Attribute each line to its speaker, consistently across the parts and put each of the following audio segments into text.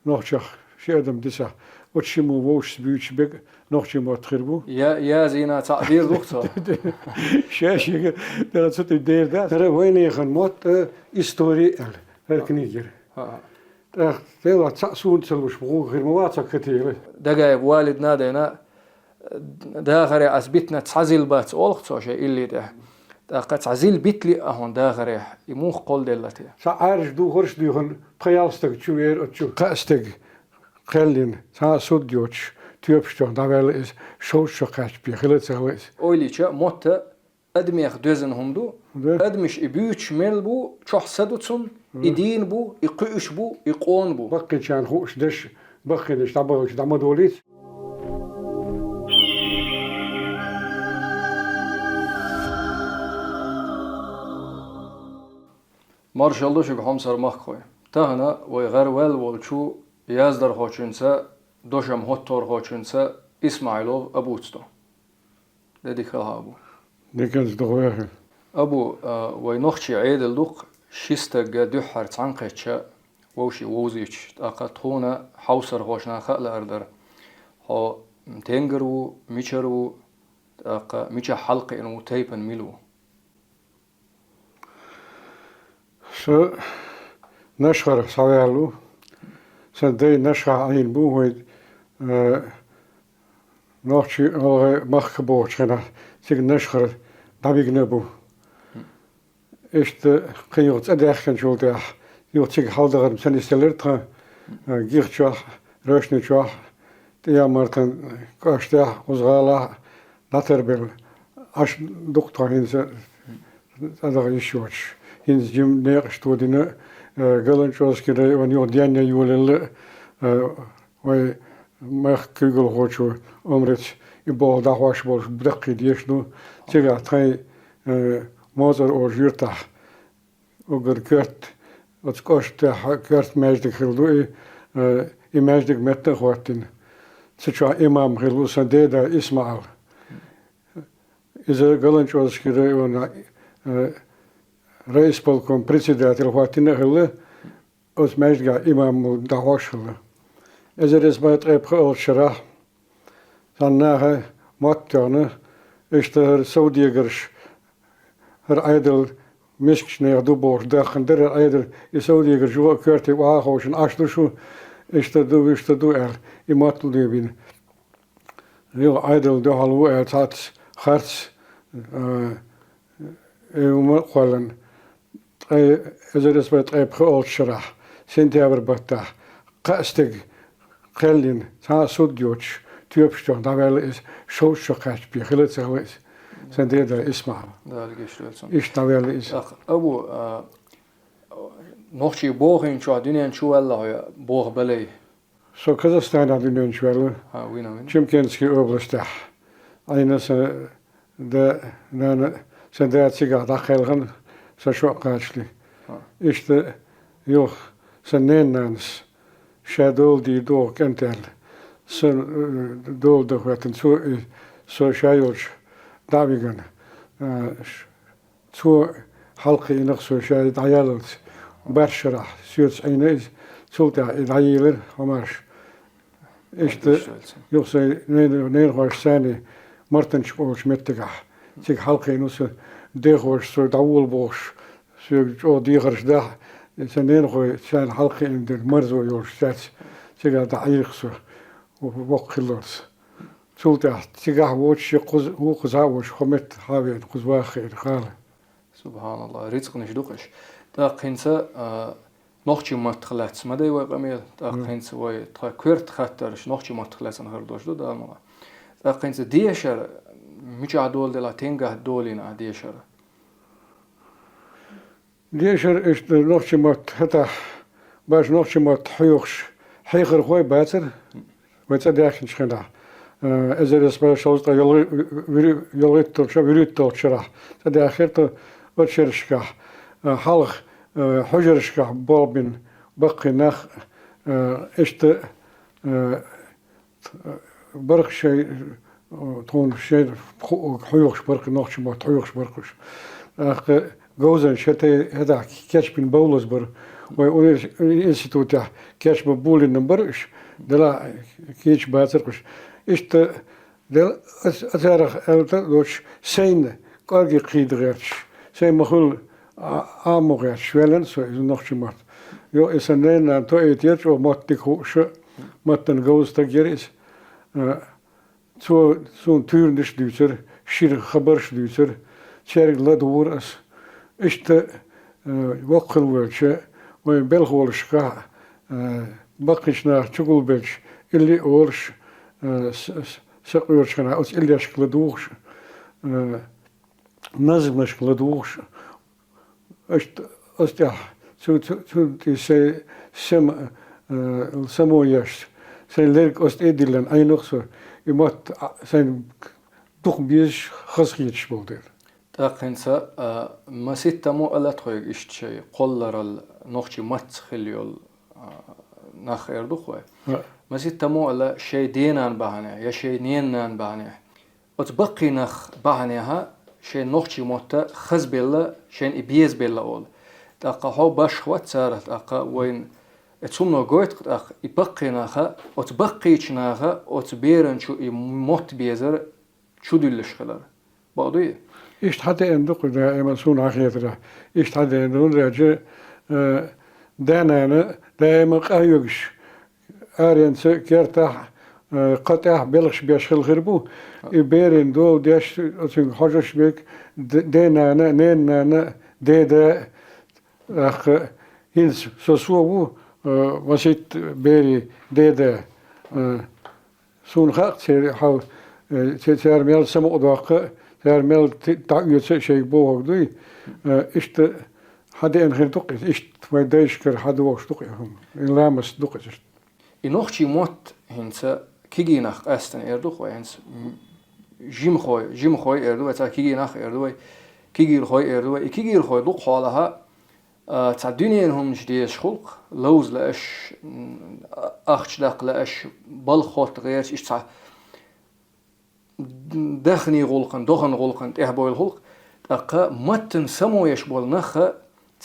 Speaker 1: نوخشخ شي ادم دسا وتشمو ووش بيوش بق نوخشمو تخربو
Speaker 2: يا زينة تعبير دكتور.
Speaker 1: شاشي ده صوت الدير ده ترى وين يخن موت استوري هالكنيجر تلا تسون تلوش بغو غير مواتك كتير
Speaker 2: دقايق والدنا دينا داخري أثبتنا تعزل بات أولخ شيء اللي ده قد تعزل بيتلي أهون داخري يموخ قول دلتي
Speaker 1: سعارش دو غرش دو هن بخيالستك تشوير تشو قاستك خلين سا سوديوش تيوبشتون داول إز شوش شقاش بيخلت سويس
Speaker 2: أولي شا موت أدميخ دوزن همدو أدمش إبيوش ميل بو شح سدوتسون إدين بو يقيش بو يقون بو
Speaker 1: بقي كان خوش دش بقي دش دابوش دامدوليت
Speaker 2: مارشالله شو خمسر مخوي تهنا ويغرول والشو يازدر خوشنسا دوشم هوتور خوشنسا إسماعيلوف أبوتستو ديك هابو
Speaker 1: ديكنز دغوير
Speaker 2: أبو وينخشي عيد اللوق شيستة دوحر تعنقتشا ووشي ووزيش أقطونا حوسر خوشنا خأل أردر هو تنجرو ميشرو ميشا حلق إنو تيبن ميلو
Speaker 1: سو نشخر سوالو سندي نشخر عين بو هيد نوخشي مخبو شنا سيك نشخر دابيق نبو اشت قيوت اداخن شولتا يوتيك حالدغر مسني سلرتها جيرتشوح روشنيتشوح تيا مرتن كاشتا وزغالا ناتربل اش دكتور هينز ادغ يشوش هينز جيم نيقش تودينا قالن شوز كده ونيو ديانيا يولل وي مخ كيغل غوشو عمرت يبول داواش بولش بدقي ديشنو تيغا تاي موزر او جيرتا اوغر كرت وتكوشت كرت ماجدك خلدو اي ماجدك متن خواتين تشوا امام خلو سنديدا اسماعيل إذا قالن شوز كده ونا رئيس بالكم بريسيدات الواتين خلو اوس ماجدك امام داواش خلو إذا رسمت أبخل شرح ثناها ماتجنا اشتهر سعودية قرش هر عيدل مسكش نيردو بوش داخل در عيدل سعودية قرش جوا كرتي وآخوشن أشتر شو اشتدو أهل يماتل ديبين يو عيدل ده هلو أهل تات خرس يوم قلن إذا رسمت أبخل شرح سنتيابر بطة قاستك خلين سا سوديوش تيوبشتون داول إز شوش شقاش بيخلت سويس سندير دا اسمع إيش داول إز
Speaker 2: أبو نوخشي بوغين شو دنيا شو الله بوغ بلي
Speaker 1: سو كازاستان دنيا شو الله
Speaker 2: وين
Speaker 1: چمكنسكي أوبلستح أين دا نانا سندير سيجا داخلغن سشو قاشلي إيش دا يوخ سنين نانس شادول دي دو كنتل سن دول دخواتن سو شايوش دابيغن سو حلقي نقصو شايد عيالت برشرح سيوتس عينيز سلطة عيالر همارش اشت يوصي نين خوش ثاني مرتن شكوش متقح تيك حلقي نوس ديخوش سو داول بوش سو جو ديغرش ده سنين خوي سان حلقي عند المرزو يوش ساتس تيجا دعيقسو ووقلوس سلطة تيجا ووش هو قزاوش خمت حاوين قزوا خير خاله
Speaker 2: سبحان الله رزق نشدوقش تا قنسا نوخشي متخلاتس ما داي وقميل تا قنسا وي تا كورت خاطرش نوخشي متخلاتس نهردوش دو دا ما تا قنسا ديشر ميجا دول دلا تنگه دولين ديشر
Speaker 1: ديشر إيش نوخشي مت باش نوخشي مت حيوخش حيخر خوي باتر وتداخل شخنا إذا رسمه شوز يلغيت ترشة بريت ترشة تداخل وتشرشكه حلق حجرشكه بالبن بقي نخ إشت برق شيء تون شيء حيوخش برق نوخش ما حيوخش برقش جوزن شتى هذا كاتش بين بولس بر وإنستيتوت كاش بقول نمبرش دلا كيش باترقش إشت دل أتارخ دوش سين كارجي قيد غيرش سين مخول آمو غيرش ولن سو إذا نخش مات يو إسنين أن تو إتيت ومات تكوش مات تنجوز تجريس سون تورنش دوتر شير خبرش دوتر شارك لدور أس إشت وقل ولش وين بلغولش كا بقيشنا شغل بلش اللي أورش سقيرش كنا أس اللي أشكل دوش نظم أشكل دوش إشت أستيح شو تي سم سموياش سين ليرك أست إدلن أي نقصر يمات سين دوخ بيش خصيتش بودر
Speaker 2: تاقنسا ما ستمو ألا تخيق إشت شيء قلر النخشي متخليول نخ إردوخوي ما ستمو ألا شيء دينان بهانه يا شيء نينان بهانه أتبقي نخ بهانها شيء نخشي موتا خز بيلا شيء إبيز بيلا أول تاقا هو باش وات سارة تاقا وين اتسمنا قويت تاقا يبقي نخا أتبقي نخا أتبيرن شو يموت بيزر شو دلش خلال بعضيه
Speaker 1: إيش حتى إندوق دائما سون عخيرة إيش حتى إندون رجع دانا دائما قايوش أرينس كيرتاح قطع بلغش بيشخل غربو يبيرن دو داش أتين حاجش بيك دانا نينا دا أخ هينس سوسوو وسيت بيري دا سون خاق سير حاو سير ميل سمو داق سير ميل تعيش شيء بوه دوي إشت حدا إن غير دقيس إشت ما دايش كر حدا وش دقيهم إن لامس دقيس
Speaker 2: إنوخشي موت هنسا كيجي نخ أستن إردوخ وينس جيم خوي إردو تا كيجي نخ إردو كيجي الخوي إردو كيجي الخوي دق حالها تا الدنيا هم جديش خلق لوز لأش أخش دق لأش بالخوت غيرش إش تا دخني غلقن دخن غلقن إحبوي الخلق تاقا متن سمو يشبول نخ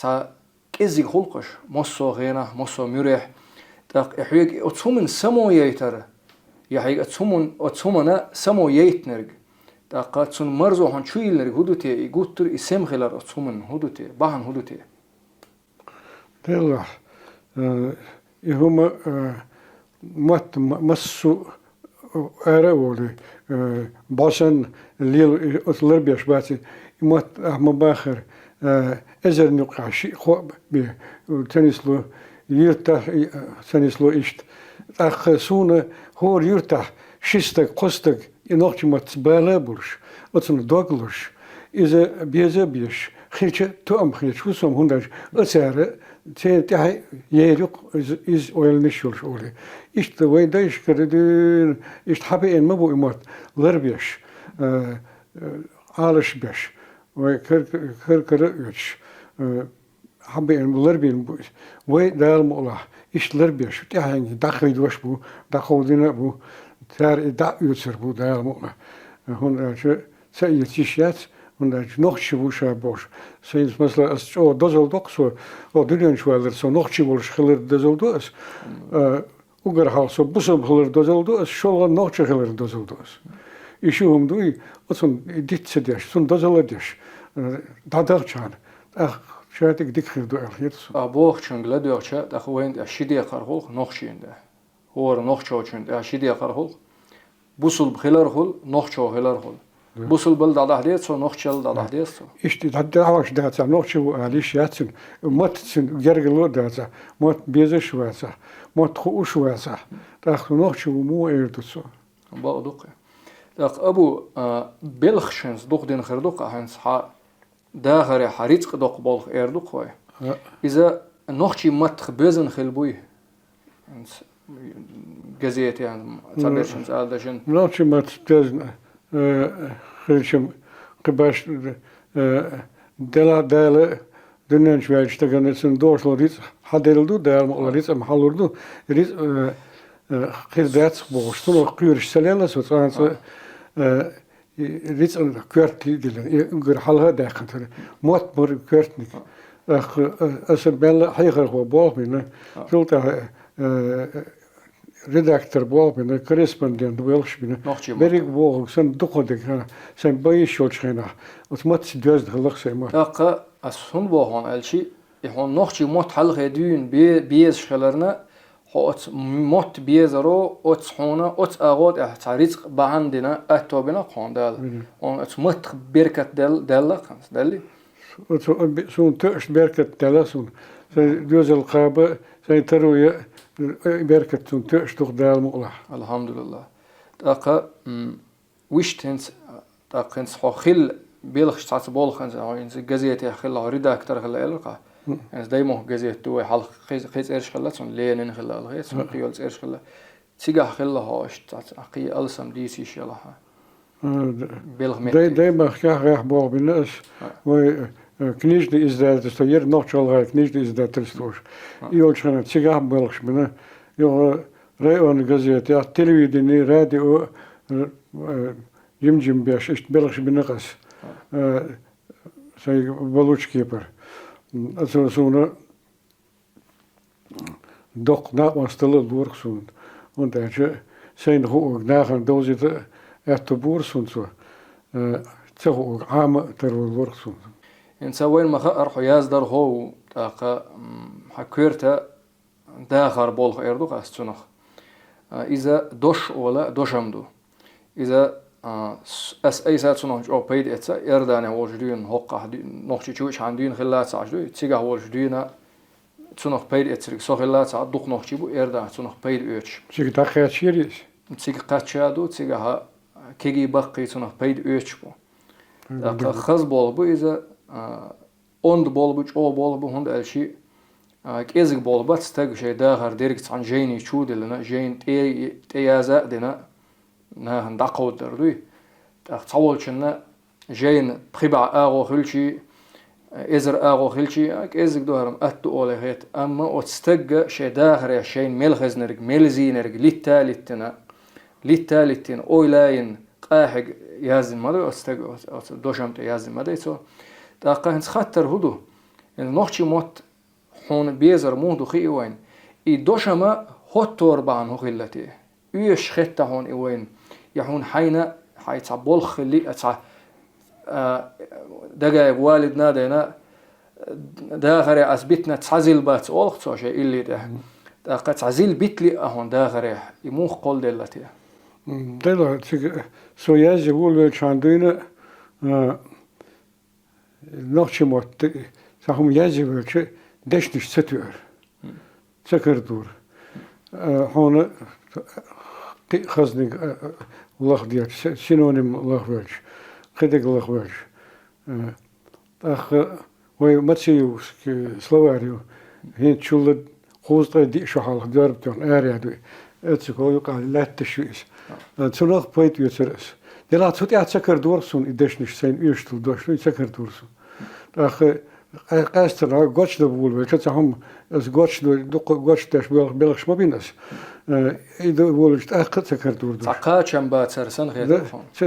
Speaker 2: تا كيزي خلقش مصو غينا مصو مريح تاق إحيق أتسومن سمو ييتر يحيق أتسومنا سمو ييتنرق تاقا تسون مرزو هن شويل نرق هدوتي يقوتر إسم خلال أتسومن هدوتي باهن هدوتي
Speaker 1: تلا يهما مت مسو أراولي باشن الليل أطلر بيش باتي مت أحمد باخر أزر نقع شيء خواب بيه تنسلو يرتاح تنسلو إشت أخ سونا هو يرتاح شستك قستك ينقش مت بالا برش أتن دوغلش إذا بيزا بيش خيرش توأم خيرش وسوم هندش أسعر تي يريق إز أول نشول شولي إشت وين دايش كردين إشت حبي إن ما بو إمات لربيش عالش بيش وكركرش حبي إن لربين بو وين دال مولاه إشت لربيش تي داخل دوش بو داخل دينا بو تار دا يوتر بو دال مولاه هون سأيت تيشيات und noch schwusch bosch seit مثلا او دزل دوكسو او دنيا شوالر سو noch schwusch خلر دزل دوس اوغر هالسو بوسو خلر دزل دوس شو noch خلر دزل دوس يشوهم دوي اصلا ديت سديش سون دزل ديش دادرچان اخ شاتك ديك خير دو اخيرس
Speaker 2: ابوخ چنگلا دوچا دخويند اشيدي قرخول noch شينده هور noch چوچند اشيدي قرخول بوسل بخلر خول noch چو خلر خول بوصل بلد على هديت سو نوخشل على هديت سو
Speaker 1: إشتي هدا عواش داتا نوخشو عليش ياتسن مات سن جرجلو داتا مات بيزش واسا مات خوش واسا تاخ نوخشو مو إيردسو
Speaker 2: بعضوق تاخ أبو بلخشنز دوق دين خردوق هنس ح داخل حريت دوق بالخ إيردوق واي إذا نوخشي مات خبزن خلبوي هنس جزيت يعني تبرشنز على
Speaker 1: نوخشي مات بيزن خلشم قباش دلا دنيا شوية اشتغلنا سن دوش لوريس حديلدو دال لوريس ام حلوردو ريس خير دات بوش تو قيرش سلالة سو ترانس ريس كورت ديل غير حلها داخل موت مر كورتني أصل بل حيخر هو بالبنا زولتا redactor بالبنا correspondent ويلش بنا
Speaker 2: نوختي
Speaker 1: بريك بول سن دقودك سن بايشولش خنا أتمت دوز خلق سيما
Speaker 2: داقا أسهون بوهون ألشي يهون نوختي موت حلقة دون بيز شغلرنا هوت موت بيزرو أوت حونا أوت أغود احتاريز بعندنا أتوبنا قان دال on أتمت بركة دال خمس دالي
Speaker 1: سون تأش بركة تلاسون دوز القابة سن تروي بركة سون تأش تقدال مقلع
Speaker 2: الحمد لله داقا وش تنس داقا نس خل بيلخش تعصب بولخنز يعني جزيتي خلا ريدا أكتر خلا إلقا يعني دايما جزيت توي حلق خيز إيش خلا سون لين خلا الغيت سون قيولز إيش خلا تيجا خلا هاش تعقي ألسم ديسي شلها بيلخ مت
Speaker 1: دايما خيار ريح بول بالناس و كنيجدي إزداد تستير نوع شغل غير كنيجدي إزداد تلستوش يقول شنو تيجا بيلخش بنا يقول رأيون جزيتي تلفزيوني راديو يمجم بيش إيش بيلخش بنقص سي بلوش كيبر أسونا دق ناقمستل الورق سون want je zijn ook nagaan dozen echt de boer zo'n zo zeg ook aan ter work zo'n
Speaker 2: إن سوين ما خأر حياز در هو تاقا حكيرتا داخر بولخ إردوك أستنخ إذا دوش ولا دوشمدو إذا أي ساعة سنخ أو بيد إتسا إرداني وجدين هقا نخشي تشوش عندين خلات ساعدو تيجا وجدين سنخ بيد إتسرق سو خلات ساعد دوق نخشي بو إردان سنخ بيد إيش
Speaker 1: تيجي تاخير شيريس
Speaker 2: تيجا قاتشادو تيجا ها كيجي بقي سنخ بيد إيش بو تاقا خز بول بو إذا اوند بول بو او بول بو هند الشي كيزك بول بس تاج شيء داخر ديركت عن جيني شود لنا جين تيازا دنا نا هندقود دردوي تصول شنا جين بخبع اغو خلشي ازر اغو خلشي كيزك دوهرم اتو اولي هيت اما اتستج شيء داخر شين ملخزنرك ملزينرك للتالتين اويلاين قاحق يازن مدو استج دوشمت يازن مديتو داقا هنس خطر هدو يعني نوختي موت حون بيزر مودو خي وين اي دوشما هوتور بان هو خلتي ايش خطة هون وين يحون حينا حيتا بولخ اللي اتع دقا والدنا دينا داخري عزبتنا تعزل بات اولخ تو شيء اللي ده داقا تعزل بيتلي اهون داخري يموخ قول دلتي
Speaker 1: دلا سو يازي بول شاندينا نوchtje moet zeggen jij wilt je desnich zetuur zeker door gewoon khaznig lach die synonym lach wilt gedig lach wilt ach hoe matje Словарию هين شو خوست دي شو حال داربتون اريا دو اتسكو قال لا تشويش تسنخ بويت يسرس دي لا تسوت اتسكر دورسون ادشنش سين يشتل دوش يسكر دورسون ach قاستر غوتش دو بول وكت هم اس غوتش دو غوتش تاش بلغ شمبينس اذا بولش اخ تسكر دور
Speaker 2: تقا چمبا ترسن غير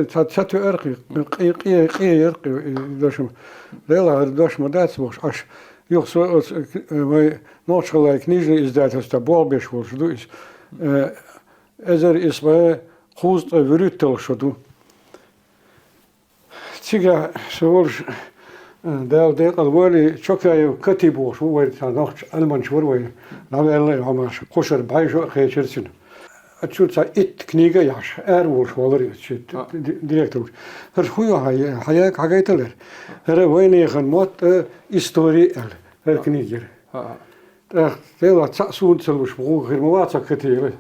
Speaker 1: تاتو ارقي قي يرقي دوش لا دوش مدات بوش اش يخسو نوتش gelijk kniezen is dat als de bal best wordt doe is is bij goed verrutel zo doen tiga zoals دال الوالي شكاية كتبوش هو تناقش ألمان شوروي نعمل هم قشر بعيشوا خيشرسين أشوف إت كنيجة يعش أروش والله شيء ديركتور هو هاي حاجة تلر هذا وين يخن موت إستوري هذا كنيجة تلا تسون تلوش بقول غير موات كتير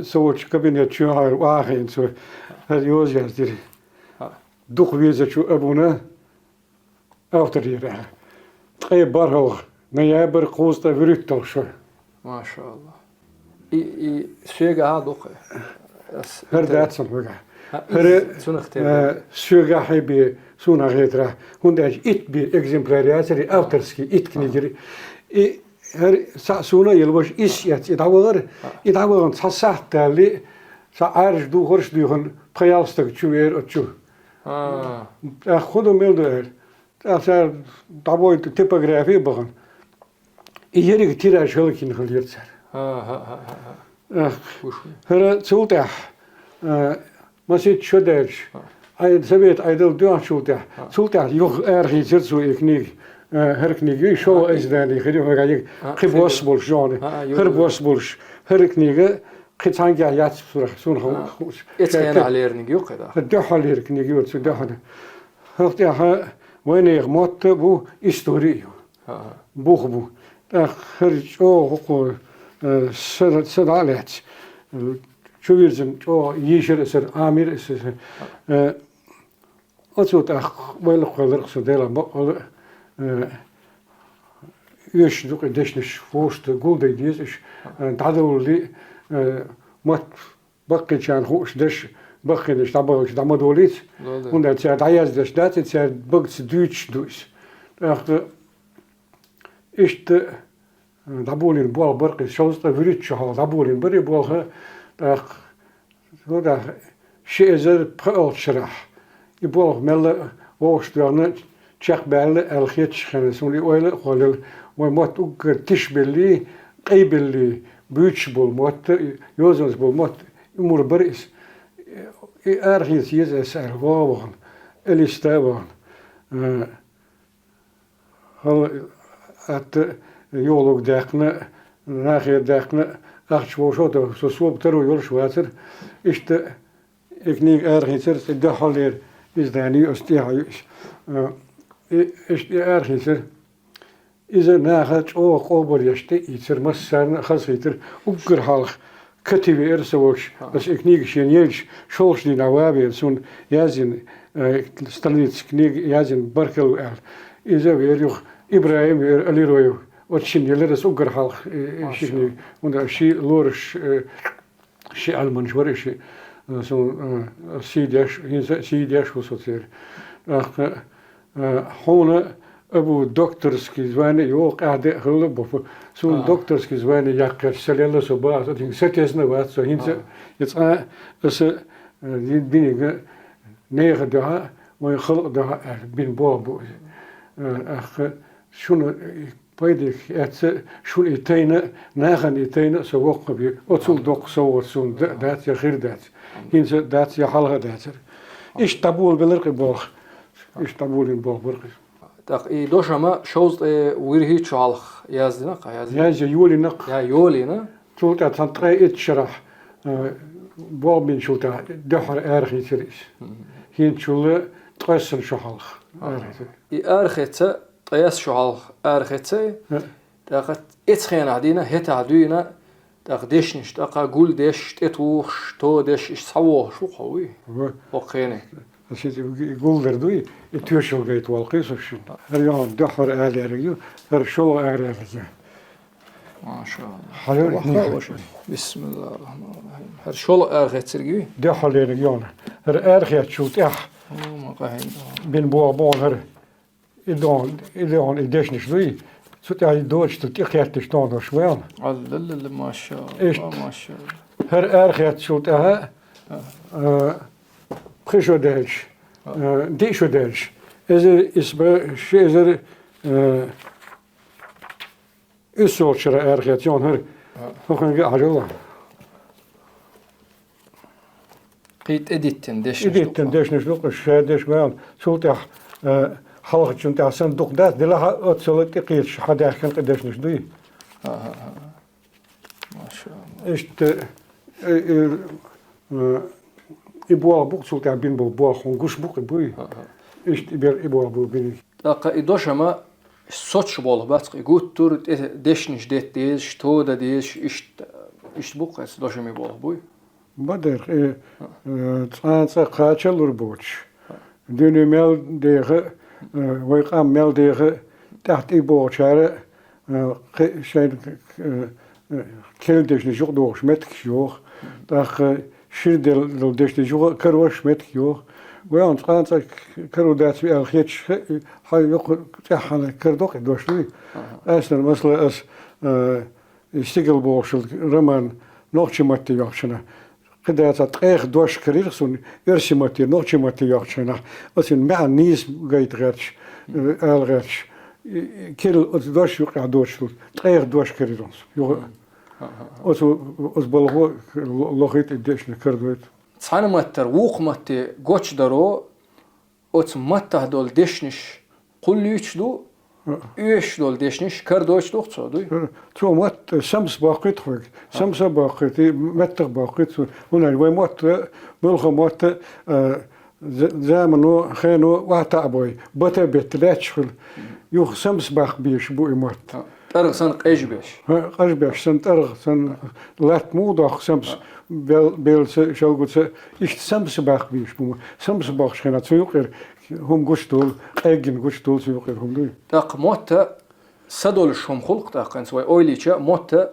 Speaker 1: سوت كابينة شو هاي واحد سو هذا يوزع ديري دوخ ويزا شو أبونا أوتريرا طيب بارهوغ نيابر قوستا فريتو شو
Speaker 2: ما شاء الله إي سيجا هادوخ
Speaker 1: هردات سنوغا سيجا حيبي سونا غيترا هنداج إت بي إكزمبلارياتري أوترسكي إت كنيجري إي هر سونا يلوش إسيات إدعوغن تصحت تالي سعارج دو غرش دوغن بخيالستك تشوير أتشو خودم ميلدو أصلا طبعا تيبوغرافي بغن يجري كتير أشغال كين خليت سر هذا سولته مسيت شداش أي سبيت أيدل دوان سولته يوخ أرخي زرزو إكنيك هركنيك شو إزداني خديم هاي خبوس بولش جاني خبوس بولش هركنيك خدانجا يات سون خوش
Speaker 2: إتخيل على إرنيك يوق هذا
Speaker 1: الدحل هركنيك يوت الدحل هرتيها وين يغمط بو إستوريو بوخ بو خرج حقوق سد عليت شو يرزم يشر سر عامر سر أصوت ويل خلق سدلا بقول يش دوك دشنش فوست قول دي ديش تعدوا لي مات بقي كان خوش دش بقي دش تبغى دم دوليت und der Dayas der Stadt ist ja wirklich deutsch durch ist دابولين بول برقي شوز تفريت شهر دابولين بري بولها هذا شيء زر بقول شرح يبول مل واشترنا تشخ بال الخيت شخن سولي ويل خلل ومات وك تشبلي قيبلي بيتش بول مات يوزنز بول مات يمر بريس أرخيس يزس أرواحن الاستوان هل أت يولوك داخنا ناخير داخنا أخش وشوته سوسوب ترو يولش واتر إشت إكنيك أرخيسر الدحولير إزداني أستيعيش إشت أرخيسر إذا ناخد أو قبل يشتي يصير مسرنا خاصيتر وبكر حالك كتبي إرسوش بس إكنيك شينيلش شولش دي نوابي سون يازن ستانيتس كنيك يازن بركلو أهل إذا بيريخ إبراهيم اللي رويو وتشين يلرس أقر حالك شيء وده شيء لورش شيء ألمان شواري شيء سون سيديش سيديش وصوتير هون أبو دكتورسكي زواني يوق أعداء هلب سون دكتورسكي زواني يقر سلالة صباح تين ستيسنا وات سو هينز يتسا بس بيني نيغ دها ويخلق دها بين بابو شنو بيدك شو إتينا ناخن إتينا سوق بي أتصل دوق صور سون دات يا غير دات هينز دات يا حلقة دات إيش تبول بلرق بوخ إيش تبول بوخ برقي
Speaker 2: Так и дошама шоуз вирхи чалх яздина
Speaker 1: яздина я юли нак
Speaker 2: я юли на
Speaker 1: شوتا تنطقي اتشرح بوبين شوتا دحر ارخي تريس هين شول تقسم شحالخ
Speaker 2: اي ارخيتا طياس شحالخ ارخيتا تاقت اتخين عدينا هتا عدينا تاق ديشنش تاقا قول ديش تتوخ تو ديش صوح شو قوي وقيني
Speaker 1: يقول دردوي يتوشل بيت والقيس وشو اليوم دحر آلي رجيو هرشلو آلي رجيو
Speaker 2: ما شاء الله بسم الله الرحمن الرحيم هرشلو آرخيت رجيو
Speaker 1: دحر رجيونا هر آرخيت شوت إح بين بوابون هر إدون إدشنش دوي سوت يعني دوش تلتقيت تشتون وشوال
Speaker 2: الله ما شاء الله ما شاء الله
Speaker 1: هر آرخيت شوت إها خشو داش ديشو داش إذا إسبا شيء إذا إسول شراء أرخيتيون هر هكذا قاعدوا
Speaker 2: قيت إديتن داش
Speaker 1: إديتن داش نشلق الشهادة داش وين سولتح حلقة شنت عسن دق دات دلها أتصلت قيت شحدا كان قداش نشدوي
Speaker 2: ما شاء الله
Speaker 1: إشت إبوال بوك سولتح بين بوال خونجوش بوك بوي إشت إبوال بوك بين
Speaker 2: تاقا إدوشما صوتش بول باتق يقول تور ديشنش ديت ديش تو دا ديش إشت بوك إس دوشمي بول بوي
Speaker 1: بدر تانسا قاتشل ربوش دوني ميل ديغه ويقام ميل ديغه تحت إبوال شارع شين كل ديش نجوق دوش متك يوخ تاق شير دل ديش نجوق كروش متك يوخ ويان تانسا كرو دات في الخيتش هاي يقول تحنا كردوق دوشلي أصلا مثلا يشتغل بوشل رمان نوتش ماتي يوشنا قد تقيخ دوش كريرسون إرسمتي نوشمتي يخشنا أصلا مع نيس جيت غيرش غيرش كل دوش يقع دوش تقيخ دوش كريرونس أص بالغو لغيت إديش نكردويت
Speaker 2: تصحنا متر ووق متى قوش درو أص متى دول دشنش كل يشدو إيش دول دشنش كردوش دوخ صادوي
Speaker 1: تو مات شمس باقيت خوك شمس باقيت متر باقيت هنا الوي مات بلغ مات زمنو خينو واتعبوي بتا بتلاتش يوخ شمس باق بيش بو مات
Speaker 2: ترغ سن قيش بيش
Speaker 1: قيش بيش سن ترغ سن لات موضح شمس بيل شو قلت إيش شمس باق بيش بو شمس باق خينا تسويقر هم قشتول أجن قشتول سويقر هم دوي
Speaker 2: تاق موت سدول شوم خلق تاقن سوي أوليشة موت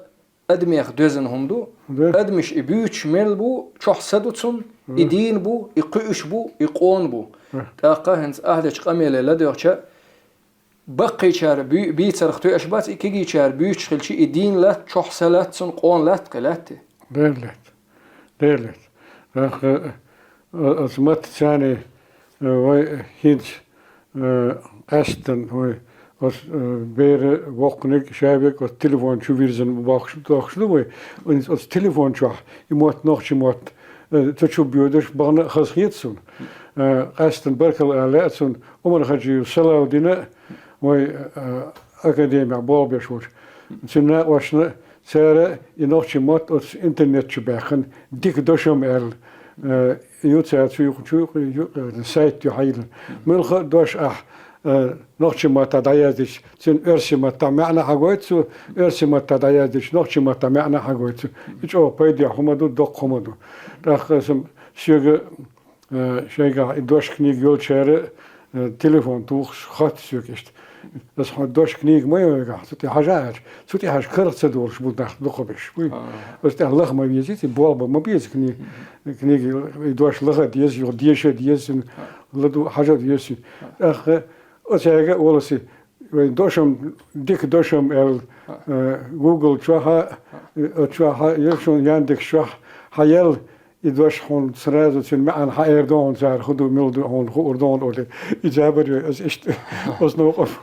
Speaker 2: أدميخ دوزن هم دو أدمش إبيوش ميل بو شح سدوتسون إدين بو إقيش بو إقون بو تاقا هنس أهدش قميلة لديوشة بقي شار بيتر اختو أشبات إكيجي شار بيوش خلشي إدين لات شح سلاتسون قون لات قلاتي
Speaker 1: ديرلت أسمت ثاني وي هيج أستن وي أس بير وقنك شابك والتليفون شو فيرزن باخشلو وي أس تليفون شو يموت نوخش يموت تشوف بيودش بغنا خسخيتسون أستن بركل ألاتسون ومن خجي سلاو دينا وي أكاديميا بابيشوش سنة واشنا سارة ينوخش يموت أس إنترنت شباخن ديك دوشم يوتسات في السايت يحيل ملخ دوش نوخش ما تدايدش سن ارسي ما تمعنا حقويتسو ارسي ما تدايدش نوخش ما تمعنا حقويتسو يجو بيدي حمدو دق حمدو داخل شيغا دوش كنيج يول شارع تليفون توخ خط سوكشت بس حد دوش كنيج ما يوقع سوتي حاجة كرت سدورش بود ناخد بخبش بس ده لغ ما بيزيد بوالبا ما بيز كنيج دوش لغ ديز يو ديز لدو حاجة ديز أخ أشياء ولسي دوشم ديك دوشم جوجل شوها يشون يندك شوه حيل يدوش هون سرازة سن معن حيردون زار خدو ملدو هون خوردون أولي إجابة أس إشت أس نوقف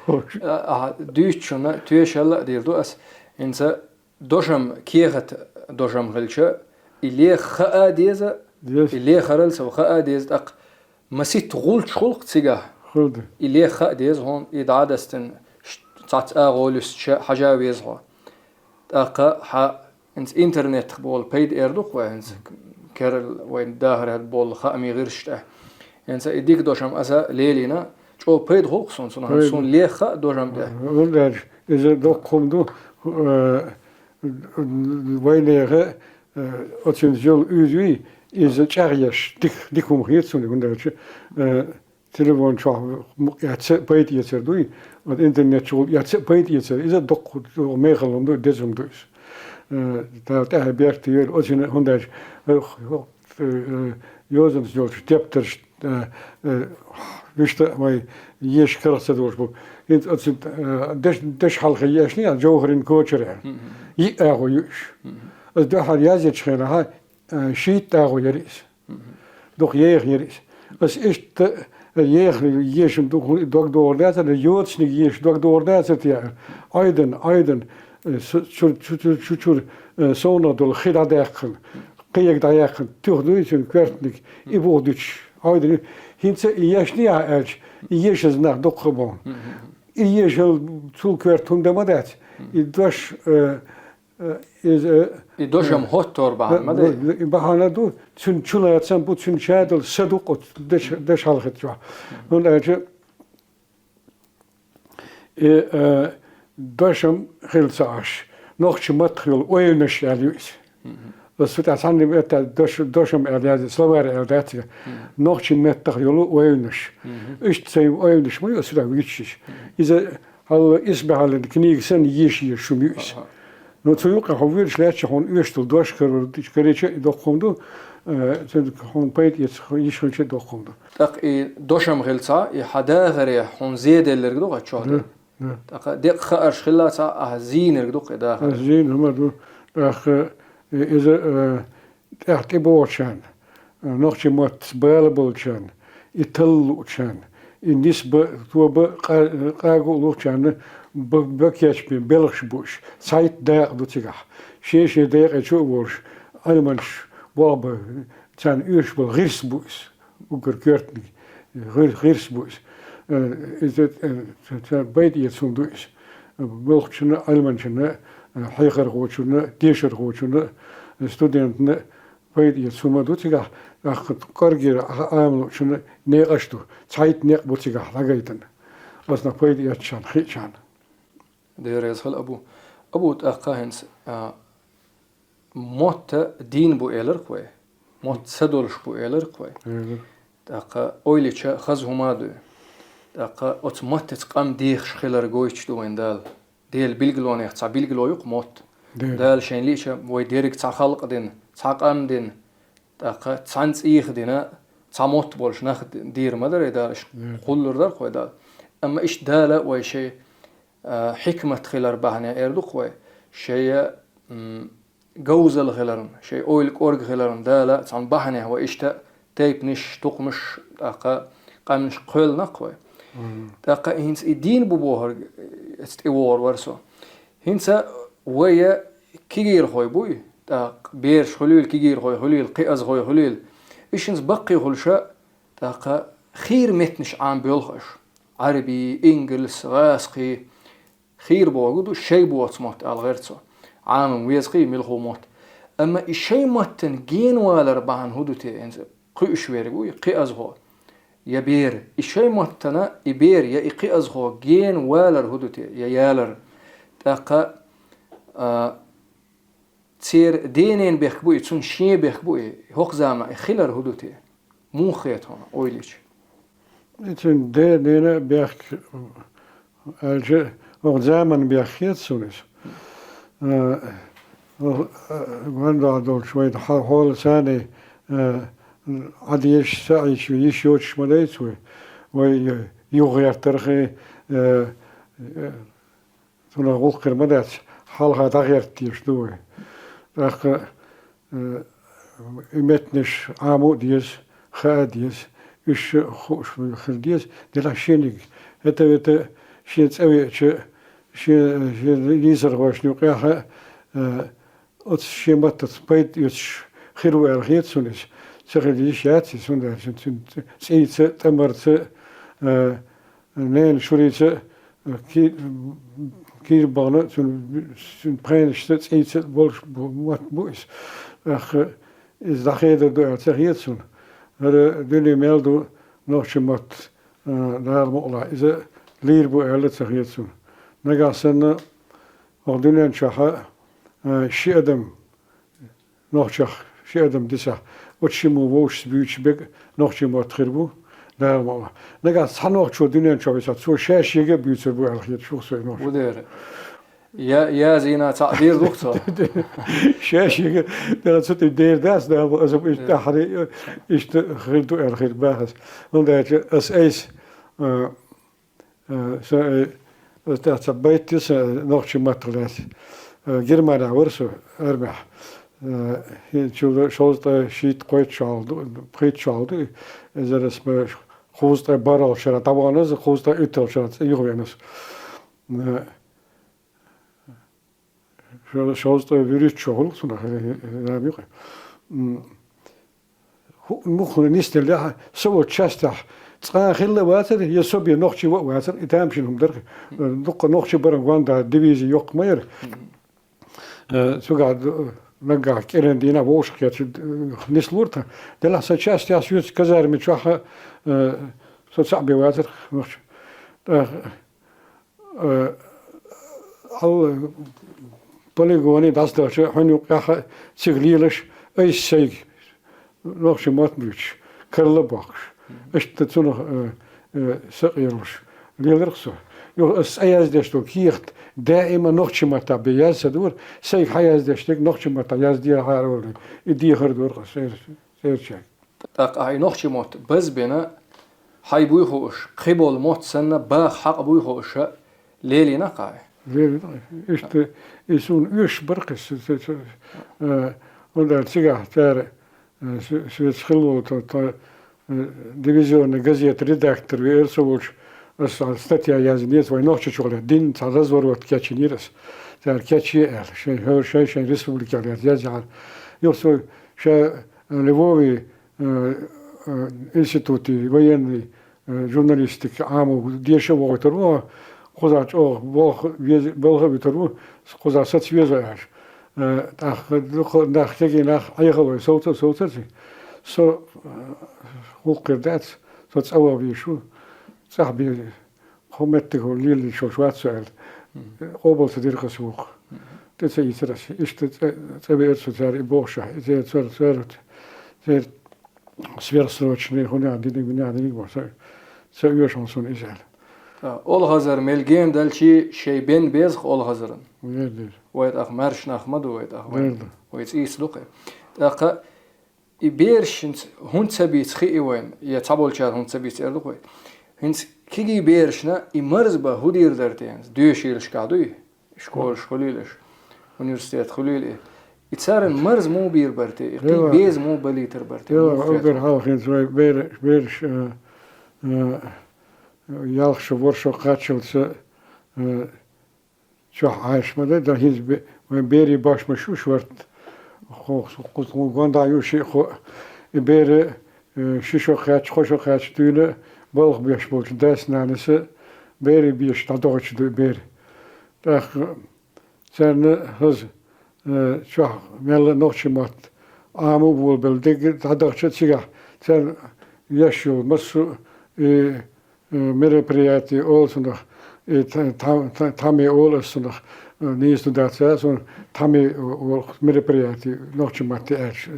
Speaker 2: دوشنا تويش هلا ديردو أس إنسا دوشم كيغت دوشم غلشة إليه خاء ديزا إليه خرلس وخاء ديز أق مسيت غولش خلق تيجاه إليه خاء ديز هون إدعادستن تعت أغولس حاجة ويزها أق ح إنس إنترنت بول بيد إيردوك وإنس كرل وين داهر هاد بول خامي غيرشته إنس إديك دوشم أسا ليلينا شو بيد خلق سون ليه خاء دوشم ده
Speaker 1: ولا إذا دوكم دو وينه أتشنجول أوزوي إذا تشاريش ديكم غير سوني وندرش تليفون شو بيت يسردوي والإنترنت شو بيت يسر إذا دق ميغلهم دو دزم دوس تا بيرتيل أتشن هندرش يوزن جولش تبترش وشتا ما يش كرسة دورش بو إنت أتشن دش حلقة يشني الجوهرين كوتشر يأغو يش ده حال يازيد شخيرها شيت تاغو يريس دوخ يريس بس إشت يشم دوك دور داتا اليوتش نيش دوك دور داتا تيار أيضا شو سونا دول خير داخل قيق داخل تخدويش كرتنك يبودش أيضا هنس يشني عاج يشز نخ دوك خبون يشل تو كرتون دمادات يدوش
Speaker 2: دوشم هوتور
Speaker 1: بهانه دو چون چلایتسن بود چون شادل صدوق دش حلقت جا اون اجه دوشم خیل ساش نوخ چمت خیل اوینش یالیویس بس فت اصلا نمیت دوشم الیاز سلوار الیاز نوخ چمت خیل اوینش اشت سیم اوینش می اسرع ویچش اذا هل اسبه هل کنیگ سن یشی شمیس نو تسويق حوير شلاتش هون يشتل دوش كريتش دوخوندو هون بيت يشخلش دوخوندو
Speaker 2: تق دوشم غلصا يحدا غري هون زيد اللي دوغ تشوه تق دق خرش خلاصا زين اللي دوغ دا
Speaker 1: زين هم دو اخ اذا تحت بوشان نقش مت بالبلشان يتلوشان النسبة تو قاقولوشان بكيش بلغش بوش سايت داق دوتيغح شيش داق شو بوش المنش بابا كان يوش بالغيرس بوش وكركرتني غيرس بوش إذا بيت يتسون دوش بلغشنا المنشنا حيخر غوشنا تيشر غوشنا ستودنتنا بيت يتسون دوتيغح قرقير عاملو شنو نيقشتو سايت نيق بوتيغح لقيتن بس نبيت يتشان خيشان
Speaker 2: دير يزخل أبو تأقاهنس موت دين بو إيلر كوي موت سدولش بو إيلر كوي تأقا أويليشا خزهما دو تأقا أتموت تقام ديخش خيلر قويش دو دال ديل بيلغلون يختصع بيلغلو يق موت دال شين ليشا وي ديريك تسع خلق دين تسع قام دين تأقا تسعنس إيخ دينا تسع موت بولش ناخد دير مدر دالش قولر دار كوي دال أما إيش دالا وي شي حكمة خلر بحني إردوخ وي شيء جوزل خلرن شيء أويل كورج خلرن دالا عن بحني هو إشتا تيب نش تقمش تاقا قامش قل نقوي تاقا هنس الدين ببوهر استوار ورسو هنس ويا كيجير خوي بوي تاق بيرش خليل كيجير خوي خليل قياز خوي خليل إيشنس بقي خلشة تاقا خير متنش عام بيلخش عربي إنجلس غاسقي خير بوجودو شيء بوات موت الغيرتو عام ويزقي ملخو موت أما الشيء متن جين ولا ربعن هدوتي إنز قيش ويرجوي قيازهو يبير الشيء متنا يبير يا قيازهو جين ولا هدوتي يا يالر تاقا تصير دينين بيخبوي تون شيء بيخبوي هوق زعما خلر هدوتي مو خيط هنا أويليش
Speaker 1: تون دينا بيخ ook zaman بيخيط سونس واندا دول شوية حول ثاني عديش سعيش ويشوش ملايس ويغير ترخي تونا غلق المدات حالها تغير تيش دوي اخ امتنش عامو ديس خاديس اش خوش خرديس دلا شينيك هتا شي تسوي شي ليزر واش نوقعها شي مات بيت يش خير وارغيت سونش شغل شات سون سيت تمرت نين شوريت كي بانا سون برين شت سيت بولش وات بويس اخ is dat geen door zeg zo'n de meldo nog je moet daar mola is leerboe hele zeg zo'n نجاسنا أردنيان شها شيء نوشخ شيء دسا وتشمو ووش بيوش بيج نوشي ما تخربو لا ما نجاس حنوش شو دنيان شو بس شو شاش يجي بيوتر بو الخير شو سوي نوش
Speaker 2: ودير يا زينة تعبير دكتور
Speaker 1: شاش يجي ده صوت الدير داس ده أزم إشتحري خيرتو الخير باهس وده أس إيش dat bijt is nog je matras. Germania ورسو أربح. شو ده شيء قوي شالدو إذا اسمه خوز ده برا شرط طبعا إذا خوز ده إتل شرط يغوينس. شو ده فيريت شغل سنا نبيه. مخنا نستلها سوى تشسته تقان خلّ واتر يسوب ينخشي واتر يتامشينهم درك دق نخشي برنوان دا ديفيزي يوق مير سوقعد نقع كيرن دينا بوش كيات نسلورتا دلا ساتشاس تاس يوت كزار متشاخ صعب واتر نخشي al polygoni das da hun يوقع سيغليلش اي شيء نخشي ماتبوش كرلباخ أشت تونه سقيروش ليلرقصه يو أياز دشتو كيخت دائما نخشى متى بياز سدور سيف حياز دشتك نخشى متى ياز دير هارولي يدي خردور سير شيء
Speaker 2: تاق هاي نخشى مت بس بنا هاي بوي خوش قبل موت سنة باخ حق بوي خوش ليلي نقاي
Speaker 1: ليلي إشت يسون يش برقس und der Zigah, der Swiss Schilwol, Division, Gazette, Redaktor, wie so als Statia Yazinies, weil noch schon Din, Tazor, wat Katchiniers, der Katchier, Schein Republika, der Yazar, Josso, Lvovi, Институты военной журналистики, АМУ, дешево оторву, козач о болга биторву, коза соцвезаяш. Nach tegen nach eigenlijk zo zo hooggedacht, zoals oude weer zo. Zeg bij gewoon met de lille zo zwart zijn. Obel te dirige zoek. Dit is iets dat is het weer zo daar in Boscha. Het is het сверхсрочные хуняды не was. Zo uur zo'n is er.
Speaker 2: Olgazar melgen dalchi shayben bezg olgazarın.
Speaker 1: Verder.
Speaker 2: Wait ach marsh nachmadu wait ach.
Speaker 1: Verder.
Speaker 2: Wait is luqe. Daqa ibershint hund sabit khiwen ya tabolchar hund sabit erduqe. Hins kigi bershna imarzba hudir dartens. Duyshil shkadu. Şkolilish. Üniversitet khulili. İtsarın marz mu bir barte. Bez mu baliter barte.
Speaker 1: Ja, over hal geen zo weer Ялхше воршо качался чё айшмада да хиз бери баш машу шварт гонда юши хо бери шишо хач хошо хач тюне болх беш болч дас нанесе бери биш тадоч ду бери так sen hız чё мел ночмат аму бул белдэг тадоч чига sen yaşıyor masu мероприятие олсонах тами олсонах не студация сон тами мероприятие ночмат эш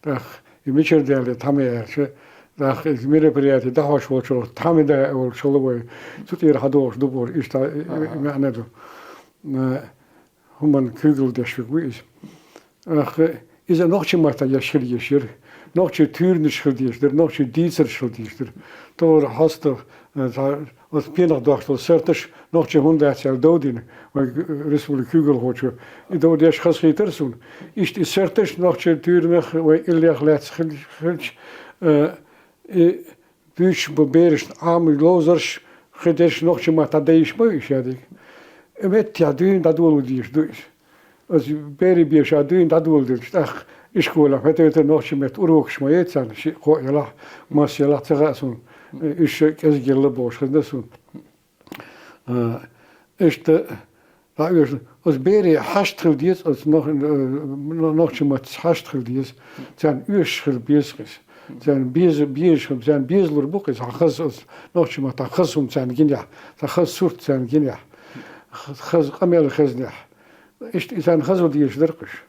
Speaker 1: так и вечерделе тами эш так мероприятие да хош волчо тами да волчоловой сутир хадош дубор иста мәнәду хуман күгел дэшвис ах is nocmат яшир nog je tuurne schuldiger, nog je dienster schuldiger. Door hastig, als pinnig dacht wel certes, nog je 100 jaar dood in, maar Republiek Kugel hoort je. Door deze geschieters doen. Is die certes nog je tuurne, waar illeg laat schuld, dus proberen aan losers, gedes nog je maar dat is mooi, zeg ik. En met ja doen dat wil je dus. Als je beri bier zou doen dat wil je dus. Iskola, het nog met oorlogs maar het zijn, ja, maar je laat zeggen zo, is gele boos, dat zo. Is de, als beren haastgediend, als nog met haastgediend, zijn uurschilbiers, zijn biezer boek is, als nog met een gezond zijn ginja, dat gezond zijn ginja, amel gezond, is een gezond die is derkes.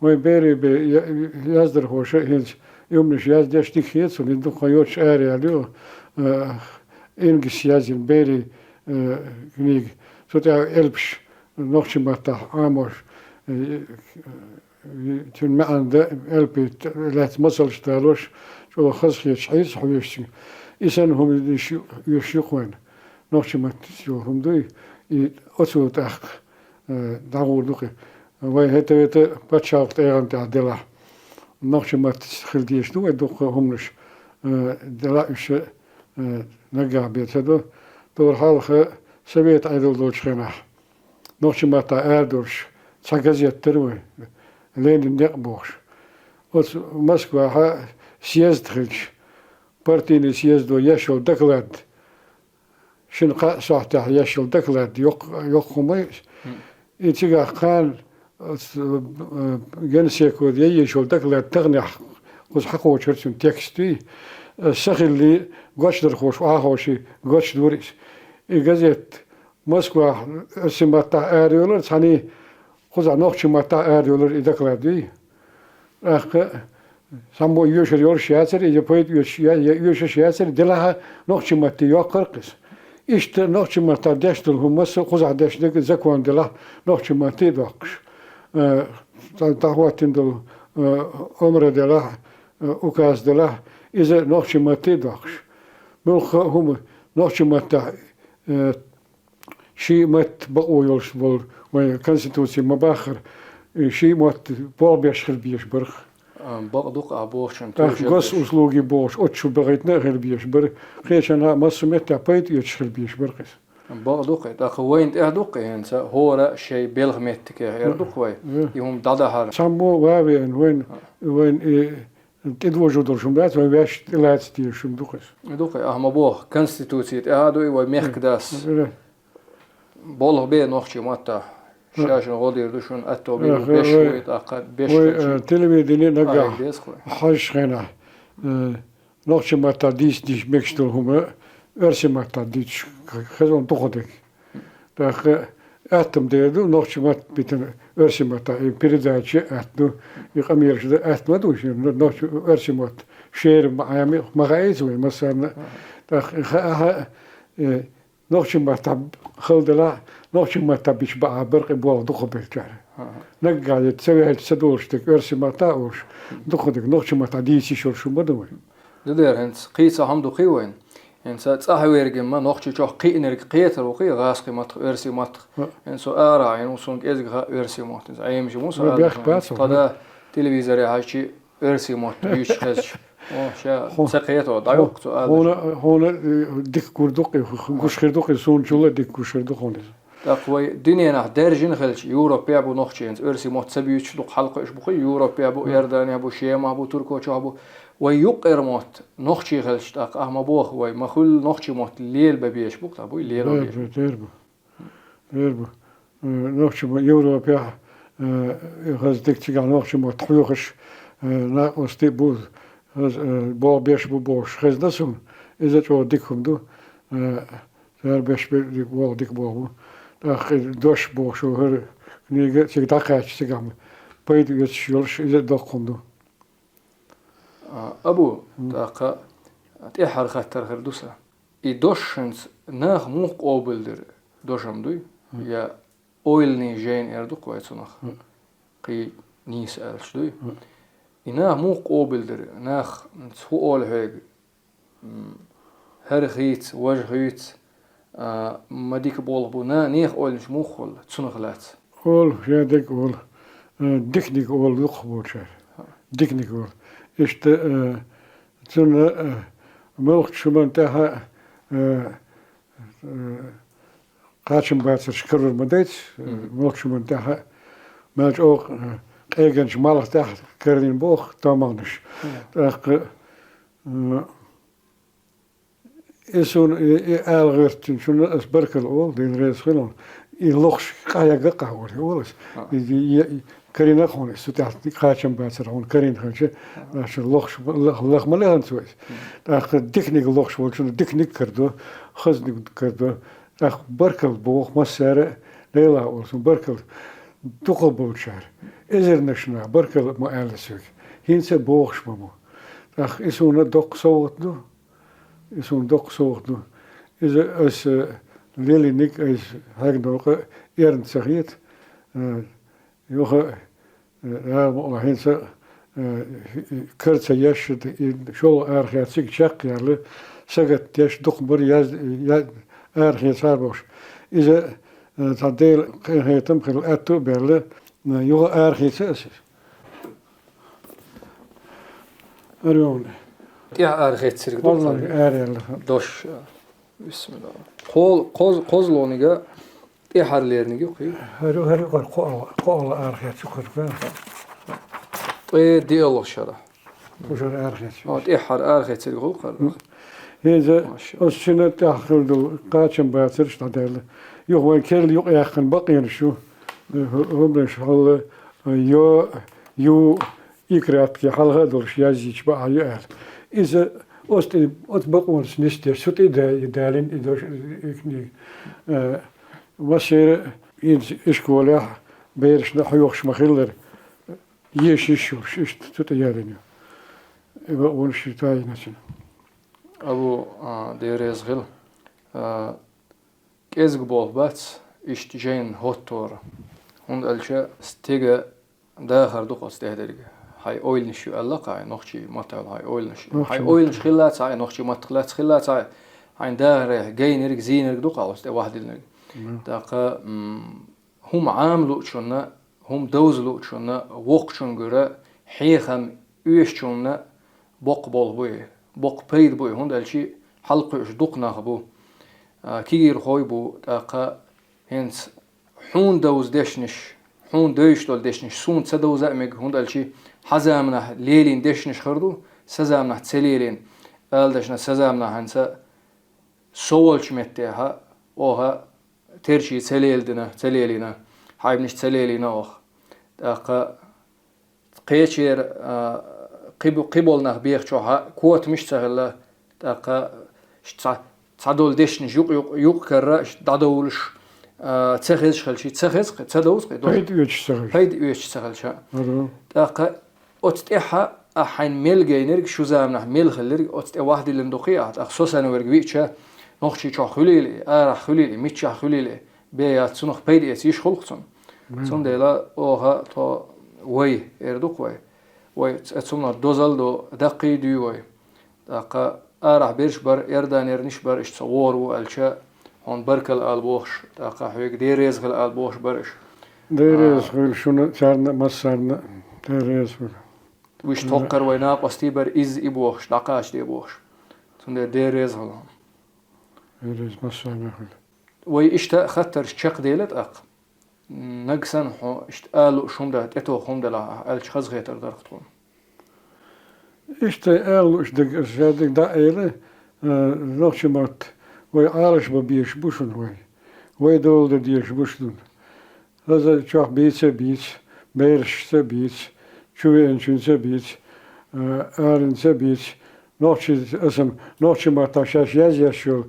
Speaker 1: Mooi beren bij jazder hoosje, hens jomnisch jazder stichtjes, en in de chaos area lu, ingesjazen beren knig, zodat elps nog je met de amor, toen me aan de elpe laat mussels daarlos, zo geschiet is hoesje, is een hom die schuwen, nog je met zo hom doe, also dag daarover doen. Wij het patschaft aan de nog je met schildiers doen, en toch hommels de la is nagabeet door halge ze weet ijdel doodschena. Nog je met de aardors, zagazet terwijl, alleen in nekboos. Als Moskwa siestrig, partij siest door Yeshua Dekland. Shinqa zegt Yeshua Dekland, yok gemeis. Iets gaan. جنسيك ودي شو دخل تغني قص حقه شرط تكستي سخلي قشدر خوش وآخوشي قش دوريس إجازت موسكو سماتا أريولر ثاني خذ نوخش ماتا أريولر إدخل دي أخ سامو يوشر يور شياسر إذا بيت يوشر شياسر دلها نوخش ماتا يوقرقس إشت نوخش ماتا دشتل هم مس خذ دشتل زكوان دلها نوخش ماتا دوقش Tahwatin do omre de la, ukaz de la, is er nog je mate dags. Mulch hum nog je mate, she met beoordeeld voor mijn constitutie, maar bacher, شيء موت بول بيشخل بيش برخ
Speaker 2: بقدق أبوشن
Speaker 1: أخ قص أسلوجي بوش أتشو بغيتنا غير بيش برخ خيش أنا ما سمعت بيت يشخل بيش برخ
Speaker 2: بقدق ده وين أهدق يعني هو شيء بلغ متك أهدق وين يوم دادا هار
Speaker 1: سامو وين وين تدوجو درشم بات وين باش تلات تيشم دقس
Speaker 2: دق أهم بوه كونستيتوسيت أهدوي وميخ داس بوله بيه نوخشي ماتا شاشن غادير دوشون أتو بيه بيش ويت أقل بيش
Speaker 1: تلفزيوني نجا حاش خنا نوخشي ماتا ديش مكشتل هما أرسي ماتا ديش خزون تخدك داخ أتم ديدو نوخشي مات بيتن أرسي ماتا بيرداتشي أتنو يقاميرش أتما دوش نوخشي أرسي مات شير معامي مغايزوي مثلا داخ نوخشي ماتا خلدلا نوخشي ماتا بيش بقى برق بوال دخو بيتجاري نقا تسوي هاد سدورشتك أرسي ماتا أوش دخودك نوخشي ماتا ديسي شورشو بدوي
Speaker 2: دير هنس قيسا هم دقي وين هنس تصاحويرجم ما نوخشي تشوح قينرج قيتر وقي غاسقي مات أرسي مات هنس أرا يعني وصونك إزغ أرسي مات هنس أيامش موسى قدا تلفزيون هاشي أرسي مات يش خش شا سقيته ضيق سؤال
Speaker 1: هون ديك كوردوقي غوش خيردوقي سون جولا ديك كوش خيردوقي
Speaker 2: تقوي دنيا نح درجين خلش يوروبيا بو نوخشينز أرسي مات سبيوش لق حلقة إيش بخي يوروبيا بو يردانيا بو شيما بو تركو بو ويقر مات نوخشي خلش تاق أهم بوخ وي مخل نوخشي مات ليل ببيش بوك تابو ليل ببيش
Speaker 1: ديربو نوخشي يوروبيا غاز ديك تيجا نوخشي مات حيوخش نا وستي بوز بو بيش بو بوش خز دسون إذا تو ديكهم دو زار بيش بو ديك بو داخ دوش بوش وهر نيجا تيجا داقاش تيجا بيد يتشيلش إذا دقهم دو
Speaker 2: أبو داقا تيحر خطر خردوسا دوشنس ناخ موق قابلدر دوشم دوي يا اويلني جين اردوق وايتسونخ قي نيس ألش دوي إناه موق قابلدر ناخ تسو أول هيك هر خيت وجه خيت ما ديك بولبو نيخ أولنش موخول تسونخ لات
Speaker 1: أول يا ديك أول ديك أول يخبر شيء ديك أول إشت تون ملك شمان تها قاشم باتر شكرر مديت ملك شمان تها ماج أوق إيجنش مالك تحت كرين بوخ تامانش تاق إسون آلغرتين شون أسبركل أول دين رئيس خلون يلوخش قايا قاوري أولس كرين أخون ستحت قاشم باتر هون كرين خنش عشان لوخش لخ ملهن سويس تاق ديكنيك لوخش ولشون ديكنيك كردو خزني كردو تاق بركل بوخ مسارة ليلا أولسون بركل تقبل شهر إزر نشنا بركل مؤلسك هينسى بوخش مامو تاق إسون دق صوت دو إسون دق صوت دو إذا أس ليلي نيك أس هاك دوقة إيرن سخيت يوخا هينسى كرتsa يشد شو أرخيات سيك شق يعني سقط يش دق ياز أرخيات صاربوش إذا تدير هيتم خل أتو بيرله يوخا أرخيات أسس أريون
Speaker 2: يا أرخيات سيرك
Speaker 1: والله أريال
Speaker 2: دوش بسم الله قوزلونيجا تيحرليرنيجي قي
Speaker 1: هري قول أرخيات سكر
Speaker 2: دي الله شرح
Speaker 1: وشر أرخيات
Speaker 2: تيحر أرخيات سيرك قل
Speaker 1: هذا السنة تأخذ دو قاتشم باترش تدل يوم كل يوم يأخذ بقين شو هم نشهل يو يكرات كي حال هذا الشيء يجيش بقى يأهل إذا أتبقون سنستير سوت يدالين إدوش إكني وسير إشكوله بيرش نحيوخش مخيلر يشيشوش إيش سوت يالين يبقى ونشي تاي نسين
Speaker 2: أبو ديريز غل كيزق بول بات إشتجين هوتور هون ألشا ستيجا داخل دوق استهدرج هاي أويل نشيو الله قاي نخشي ماتل هاي أويل نشيو هاي أويل نش خلات هاي نخشي ماتخلات خلات هاي داخل جاينرج زينرج دوق على است واحد النرج داق هم عاملوا شونا هم دوزلو شونا وق شون غرا حيخم üyeş şonuna bok bol bu, bok peyd bu, hon elçi halkı üç dokna bu, kigir hoy bu, daqa hens hun davuz deşniş, hun döyüş dol deşniş, sun tsadavuz emek hon elçi hazamna leylin deşniş xırdu, sazamna tselelin, eldeşna sazamna hansa sovolç mette ha, oha terçi tseleldine, tseleline, haybniş tseleline oh, daqa قيشير قبولنا بيخ شوها كوت مش سهل تاقا تعدول ديشن يوق كرا تعدولش تسخز خلشي تسخز تدوس
Speaker 1: Peyt üç sağır.
Speaker 2: هيد يوش سهل شا تاقا أتتحا أحين ميل جينير شو زامنا ميل خلير أتت واحد اللي ندقيا أخصوصا ورجويتشا نخشي شو خليلي خليلي ميتشا خليلي بيات سنخ بيد يسيش خلقتون سون ديلا أوها تو وي اردوك وي اتسمنا دوزل دو دقي دي وي دقا ارح بيرش بر اردان يرنش بر اشتصور والشا هون بركل البوش دقا هيك ديريز خل البوش برش
Speaker 1: Deriz gül şunu çarna masarna deriz gül.
Speaker 2: ويش توقر وينا قستي بر از ابوش دقاش دي بوش تون ديريز خل
Speaker 1: Deriz masarna gül.
Speaker 2: وي اشتا خطر شق ديلت اق نقصن اشتقالوا شوم ده اتو خوم ده لا الشخص غيتر درختون
Speaker 1: İşte işte şeydik da öyle nokçumat ve ağırış bu bir buşun ve doldu diye buşun. Hazır çok biçe biç, berişse biç, çuvençünse biç, ağrınse biç, nokçumat taşaş yaşıyor.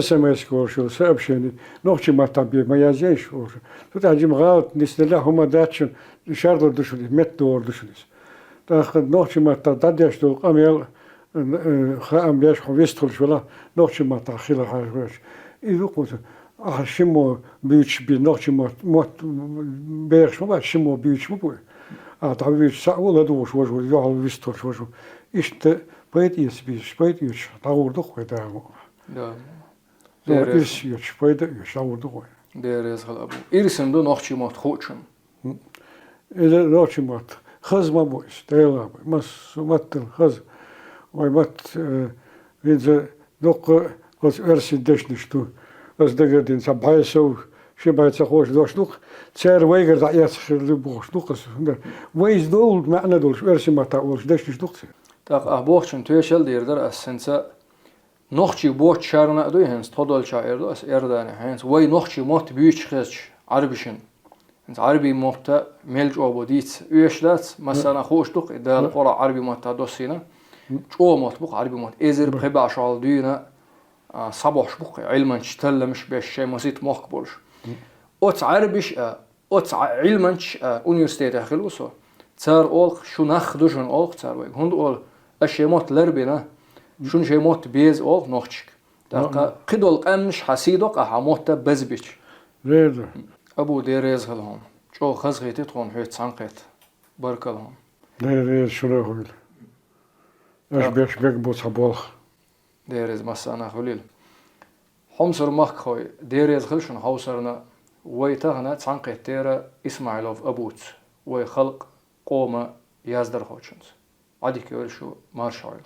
Speaker 1: SMS koşul, сообщение. Nokçumat tabi mayazeş koşul. Tut acım galt nisneler huma datçın dışarıda düşünüyor, metdo düşünüyor. نوخشمات تدش دول قميل خام بيش خويستول شولا نوخشمات خيلا حاجوش إذا قلت شمو بيتش بي نوخشمات موت بيرش ما شمو بيتش مو تعبيش سأول هدوش وجو يعل ويستول وجو إشت بيت يسبيش بيت يش تعور دخوي دامو إيش يش بيت يش تعور دخوي
Speaker 2: ديريز خل أبو إيرسم دو نوخشمات خوشن
Speaker 1: إذا نوخشمات خز ما بوش تيلا مس متل خز ويمت إذا دق قص أرسي دشنشتو بس دقدين سبعي سو شبه تخوش دوش دق تسير ويجر دعيات خلي بوش دقس ويز دول معنى دولش أرسي ما تقولش دشنش دق
Speaker 2: تاق أبوخشن تويشل ديردر أسنسا نوخشي بوش شارنا دوي هنس تودل شايردو أس إرداني هنس وي نوخشي موت بيوش خزش عربشن عربي موتا ملج أو بديت ويشلات مثلا خوش دق إذا القرى عربي موتا دوسينا شو موت بق عربي موت إزر بخبع شغل دينا صباح بق علما تشتل مش بيش شيء مسيت مقبولش أوت عربيش أوت علماش أونيفرسيتي خلوصو تار أول شو ناخدوشن أول تار ويك هند أول أشياء موت لربنا شون شيء موت بيز أول نخشك دقة قدول أمش حسيدك أحموتا بزبيش
Speaker 1: ريدر
Speaker 2: أبو ديريز هلهم شو خزغيتي تكون حيت سانقيت بارك لهم
Speaker 1: ديريز شنو هول اش بيش بيك بو صباح
Speaker 2: ديريز مسانا خليل حمصر مخخوي ديريز خلشن حوصرنا ويتغنا سانقيت تيرا إسماعيلوف أبوت وي خلق قومة يازدر خوشنز عادي كيول شو مارشايل